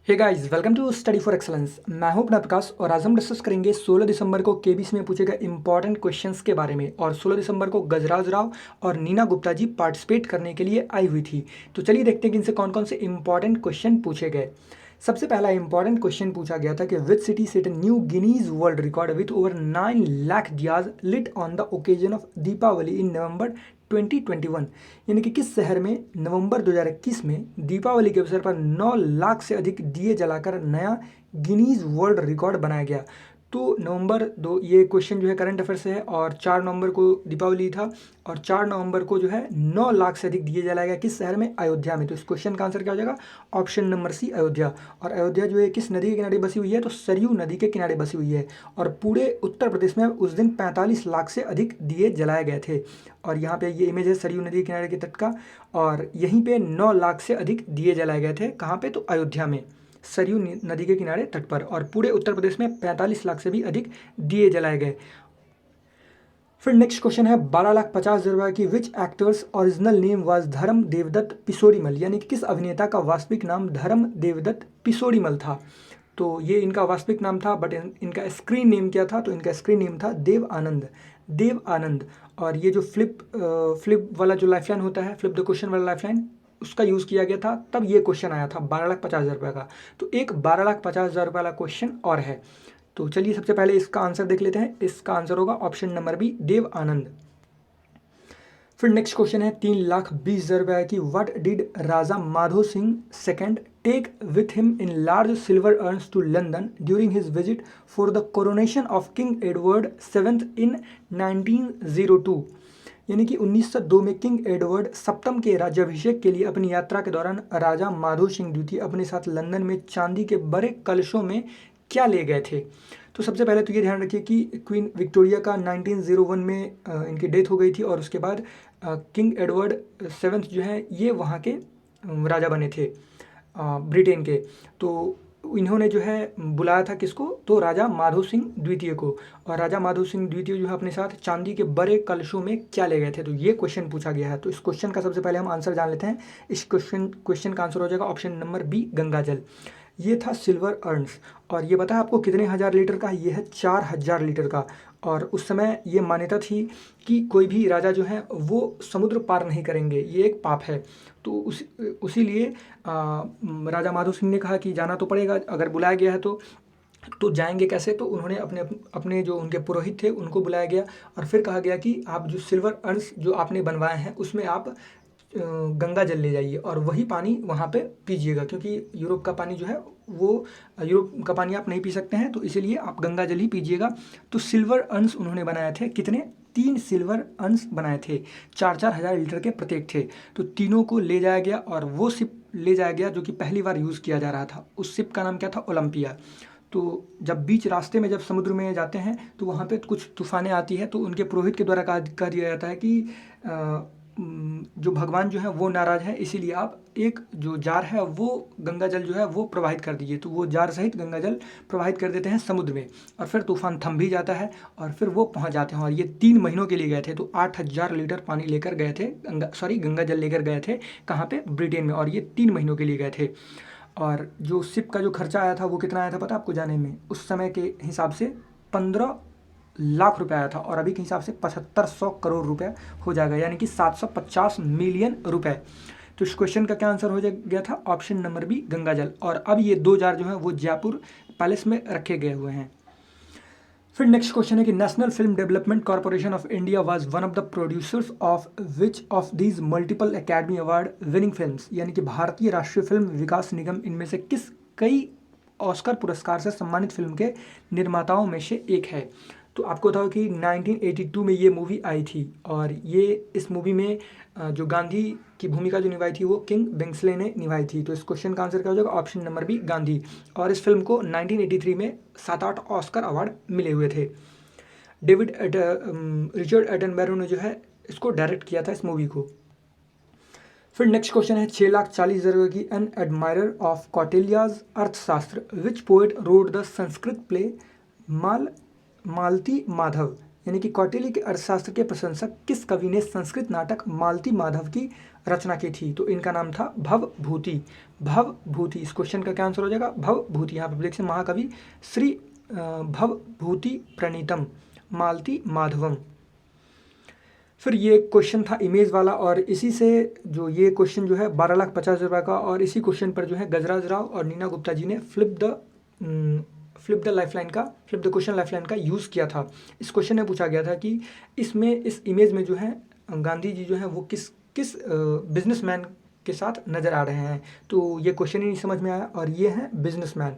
Hey guys, welcome to study for excellence. मैं हूं अपना प्रकाश और आज हम डिस्कस करेंगे 16 दिसंबर को केबीसी में पूछे गए इंपॉर्टेंट क्वेश्चंस के बारे में। और 16 दिसंबर को गजराज राव और नीना गुप्ता जी पार्टिसिपेट करने के लिए आई हुई थी। तो चलिए देखते हैं कि इनसे कौन कौन से इंपॉर्टेंट क्वेश्चन पूछे गए। सबसे पहला इंपॉर्टेंट क्वेश्चन पूछा गया था कि which city set new Guinness world record with over 9 lakh diyas lit on the occasion of Deepavali in November 2021। यानी कि किस शहर में नवंबर 2021 में दीपावली के अवसर पर 9 लाख से अधिक दिए जलाकर नया गिनीज वर्ल्ड रिकॉर्ड बनाया गया। तो नवंबर दो ये क्वेश्चन जो है करंट अफेयर से है और 4 नवंबर को दीपावली था और 4 नवंबर को जो है 9 लाख से अधिक दिए जलाया गया किस शहर में? अयोध्या में। तो इस क्वेश्चन का आंसर क्या हो जाएगा? Option number C, Ayodhya. और अयोध्या जो है किस नदी के किनारे बसी हुई है? तो सरयू नदी के किनारे बसी हुई है। और पूरे उत्तर प्रदेश में उस दिन 45 लाख से अधिक दिए जलाए गए थे। और यहाँ पे ये इमेज है सरयू नदी के किनारे के तट का और यहीं पे 9 लाख से अधिक दिए जलाए गए थे। कहाँ पे? तो अयोध्या में, सरयू नदी के किनारे तट पर। और पूरे उत्तर प्रदेश में 45 लाख से भी अधिक दिए जलाए गए। फिर नेक्स्ट क्वेश्चन है 12,50,000 रुपये की विच एक्टर्स ओरिजिनल नेम वाज धर्म देवदत्त पिसोड़ीमल। यानी कि किस अभिनेता का वास्तविक नाम धर्म देवदत्त पिसोड़ीमल था। तो ये इनका वास्तविक नाम था बट इनका स्क्रीन नेम क्या था? तो इनका स्क्रीन नेम था देव आनंद, देव आनंद। और ये जो फ्लिप वाला जो लाइफलाइन होता है, फ्लिप द क्वेश्चन वाला लाइफलाइन, उसका यूज़ किया गया था, तब ये क्वेश्चन आया था 12,50,000 रुपये का। तो एक 12,50,000 रुपये वाला क्वेश्चन और है। तो चलिए सबसे पहले इसका आंसर देख लेते हैं। इसका आंसर होगा option number B, Dev Anand. फिर नेक्स्ट क्वेश्चन है 3,20,000 रुपये की what did Raja Madho Singh second take with him in large silver urns to London during his visit for the coronation of King Edward seventh in 1902। यानी कि 1902 में किंग एडवर्ड सप्तम के राज्याभिषेक के लिए अपनी यात्रा के दौरान राजा माधो सिंह द्वितीय अपने साथ लंदन में चांदी के बड़े कलशों में क्या ले गए थे। तो सबसे पहले तो ये ध्यान रखिए कि क्वीन विक्टोरिया का 1901 में इनकी डेथ हो गई थी और उसके बाद किंग एडवर्ड सेवेंथ जो है ये वहाँ के राजा बने थे ब्रिटेन के। तो इन्होंने जो है बुलाया था किसको? तो राजा माधो सिंह द्वितीय को। और राजा माधो सिंह द्वितीय जो है अपने साथ चांदी के बड़े कलशों में क्या ले गए थे। तो ये क्वेश्चन पूछा गया है। तो इस क्वेश्चन का सबसे पहले हम आंसर जान लेते हैं। इस क्वेश्चन का आंसर हो जाएगा ऑप्शन नंबर बी, गंगाजल। ये था सिल्वर अर्न्स। और ये पता है आपको कितने हज़ार लीटर का? ये है 4,000 लीटर का। और उस समय ये मान्यता थी कि कोई भी राजा जो है वो समुद्र पार नहीं करेंगे, ये एक पाप है। तो उसीलिए राजा माधो सिंह ने कहा कि जाना तो पड़ेगा, अगर बुलाया गया है तो जाएंगे कैसे। तो उन्होंने अपने अपने जो उनके पुरोहित थे उनको बुलाया गया और फिर कहा गया कि आप जो सिल्वर अर्न्स जो आपने बनवाए हैं उसमें आप गंगा जल ले जाइए और वही पानी वहाँ पे पीजिएगा, क्योंकि यूरोप का पानी जो है वो यूरोप का पानी आप नहीं पी सकते हैं, तो इसीलिए आप गंगा जल ही पीजिएगा। तो सिल्वर अंश उन्होंने बनाए थे। कितने? 3 सिल्वर अंश बनाए थे, 4-4 हज़ार लीटर के प्रत्येक थे। तो तीनों को ले जाया गया और वो शिप ले जाया गया जो कि पहली बार यूज़ किया जा रहा था। उस शिप का नाम क्या था? ओलंपिया। तो जब बीच रास्ते में जब समुद्र में जाते हैं तो वहाँ पे कुछ तूफानें आती है, तो उनके पुरोहित के द्वारा कह दिया जाता है कि जो भगवान जो है वो नाराज़ है, इसीलिए आप एक जो जार है वो गंगा जल जो है वो प्रवाहित कर दीजिए। तो वो जार सहित गंगा जल प्रवाहित कर देते हैं समुद्र में और फिर तूफान थम भी जाता है और फिर वो पहुंच जाते हैं। और ये 3 महीनों के लिए गए थे। तो 8,000 लीटर पानी लेकर गए थे, गंगा जल लेकर गए थे। कहाँ पे? ब्रिटेन में। और ये 3 महीनों के लिए गए थे। और जो शिप का जो खर्चा आया था वो कितना आया था पता आपको जाने में? उस समय के हिसाब से 15 लाख रुपए आया था और अभी के हिसाब से 7500 करोड़ रुपए हो जाएगा, यानी कि 750 मिलियन रुपए। तो इस क्वेश्चन का क्या आंसर हो गया था? ऑप्शन नंबर बी, गंगाजल। और अब ये 2 जार जो है वो जयपुर पैलेस में रखे गए हुए हैं। फिर नेक्स्ट क्वेश्चन है कि national film development corporation of India was one of the producers of which of these multiple academy award winning films. यानी कि भारतीय राष्ट्रीय फिल्म विकास निगम इनमें से किस कई ऑस्कर पुरस्कार से सम्मानित फिल्म के निर्माताओं में से एक है। तो आपको बताओ कि 1982 में ये मूवी आई थी और ये इस मूवी में जो गांधी की भूमिका जो निभाई थी वो किंग बिंग्सले ने निभाई थी। तो इस क्वेश्चन का आंसर क्या हो जाएगा? Option number B, Gandhi. और इस फिल्म को 1983 में 7-8 ऑस्कर अवार्ड मिले हुए थे। रिचर्ड एटनबरो ने जो है इसको डायरेक्ट किया था इस मूवी को। फिर नेक्स्ट क्वेश्चन है 6,40,000 रुपये की N admirer of Kautilya's Arthashastra which poet wrote the Sanskrit play Malati Madhav. यानी कि कौटिल्य के अर्थशास्त्र के प्रशंसक किस कवि ने संस्कृत नाटक मालती माधव की रचना की थी? तो इनका नाम था भवभूति। भवभूति, इस क्वेश्चन का क्या आंसर हो जाएगा? भवभूति। यहाँ पर देखिए महाकवि श्री भवभूति प्रणीतम मालती माधवम। फिर ये क्वेश्चन था इमेज वाला, और इसी से जो ये क्वेश्चन जो है 12,50,000 का, और इसी क्वेश्चन पर जो है गजराज राव और नीना गुप्ता जी ने फ्लिप द क्वेश्चन लाइफलाइन का यूज़ किया था। इस क्वेश्चन में पूछा गया था कि इसमें इस इमेज में जो है गांधी जी जो है वो किस किस बिजनेसमैन के साथ नज़र आ रहे हैं। तो ये क्वेश्चन ही नहीं समझ में आया, और ये हैं बिजनेसमैन।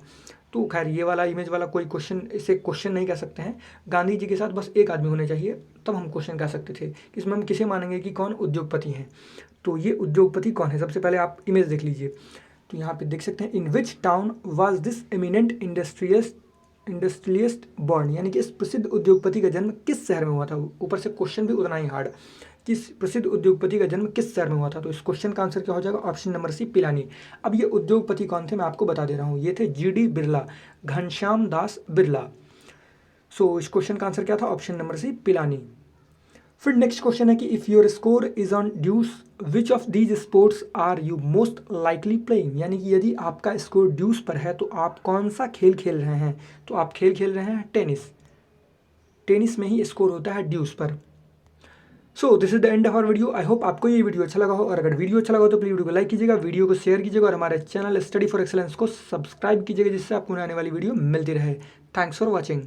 तो खैर ये वाला इमेज वाला कोई क्वेश्चन, इसे क्वेश्चन नहीं कह सकते हैं। गांधी जी के साथ बस एक आदमी होने चाहिए, तब हम क्वेश्चन कह सकते थे। इसमें हम किसे मानेंगे कि कौन उद्योगपति हैं। तो ये उद्योगपति कौन है? सबसे पहले आप इमेज देख लीजिए। तो यहाँ पे देख सकते हैं, in which town was this eminent industrialist born, यानी कि इस प्रसिद्ध उद्योगपति का जन्म किस शहर में हुआ था। ऊपर से क्वेश्चन भी उतना ही हार्ड, किस प्रसिद्ध उद्योगपति का जन्म किस शहर में हुआ था। तो इस क्वेश्चन का आंसर क्या हो जाएगा? Option number C, Pilani. अब ये उद्योगपति कौन थे मैं आपको बता दे रहा हूँ। ये थे जीडी बिरला, घनश्याम दास बिरला। सो इस क्वेश्चन का आंसर क्या था? Option number C, Pilani. फिर नेक्स्ट क्वेश्चन है कि if your score is on deuce which of these sports are you most likely playing, यानी कि यदि आपका स्कोर ड्यूस पर है तो आप कौन सा खेल खेल रहे हैं। तो आप खेल खेल रहे हैं टेनिस। टेनिस में ही स्कोर होता है ड्यूस पर। So this is the end of our video. I hope आपको ये वीडियो अच्छा लगा हो, और अगर वीडियो अच्छा लगा हो तो प्लीज वीडियो को लाइक कीजिएगा, वीडियो को शेयर कीजिएगा, और हमारे चैनल स्टडी फॉर एक्सेलेंस को सब्सक्राइब कीजिएगा, जिससे आपको आने वाली वीडियो मिलती रहे। Thanks for watching.